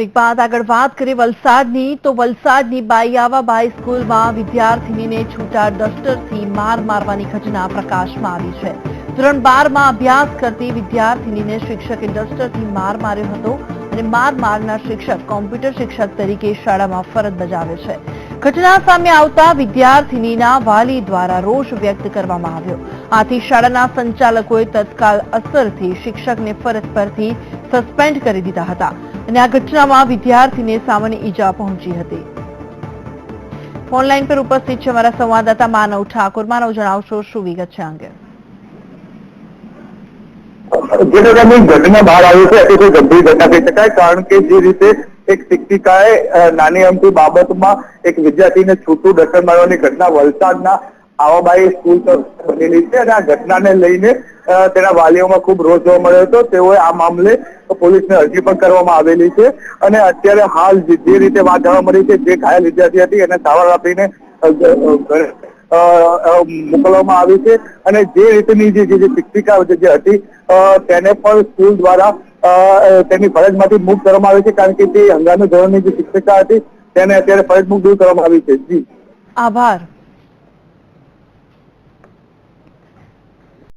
એક બાદ આગળ વાત કરીએ વલસાડની તો વલસાડની બાઈયાવાબાઈ સ્કૂલમાં વિદ્યાર્થીનીને છૂટા ડસ્ટરથી માર મારવાની ઘટના પ્રકાશમાં આવી છે। ધોરણ 12માં અભ્યાસ કરતી વિદ્યાર્થીનીને શિક્ષકે ડસ્ટરથી માર માર્યો હતો અને માર મારનાર શિક્ષક કોમ્પ્યુટર શિક્ષક તરીકે શાળામાં ફરજ બજાવે છે। ઘટના સામે આવતા વિદ્યાર્થીનીના વાલી દ્વારા રોષ વ્યક્ત કરવામાં આવ્યો। આથી શાળાના સંચાલકોએ તત્કાલ અસરથી શિક્ષકને ફરજ પરથી સસ્પેન્ડ કરી દીધા હતા અને આ ઘટનામાં વિદ્યાર્થીને સામાન્ય ઈજા પહોંચી હતી। ફોનલાઈન પર ઉપસ્થિત છે અમારા સંવાદદાતા માનવ ઠાકોર। માનવ, જણાવશો શું વિગત છે અંગે? જે પ્રકારની ઘટના બહાર આવી છે તે કોઈ ગંભીર ઘટના કહી શકાય, કારણ કે જે રીતે એક શિક્ષિકાએ નાની અમથી બાબતમાં એક વિદ્યાર્થીને છૂટું ડસ્ટર મારવાની ઘટના વલસાડના આવાબાઈ સ્કૂલ બનેલી છે અને આ ઘટનાને લઈને તેના વાલીઓમાં ખૂબ રોષ જોવા મળ્યો હતો। તેઓએ આ મામલે પોલીસને અરજી પણ કરવામાં આવેલી છે અને અત્યારે હાલ જે રીતે વાત જાણવા મળી છે, જે ઘાયલ વિદ્યાર્થી હતી એને સારવાર આપીને મોકલવામાં આવી છે અને જે રીતની જે શિક્ષિકા જે હતી તેને પણ સ્કૂલ દ્વારા તેની ફરજમાંથી મુક્ત કરવામાં આવી છે, કારણ કે તે હંગામી ધોરણની જે શિક્ષિકા હતી તેને અત્યારે ફરજ મુક્ત દૂર કરવામાં આવી છે। જી, આભાર।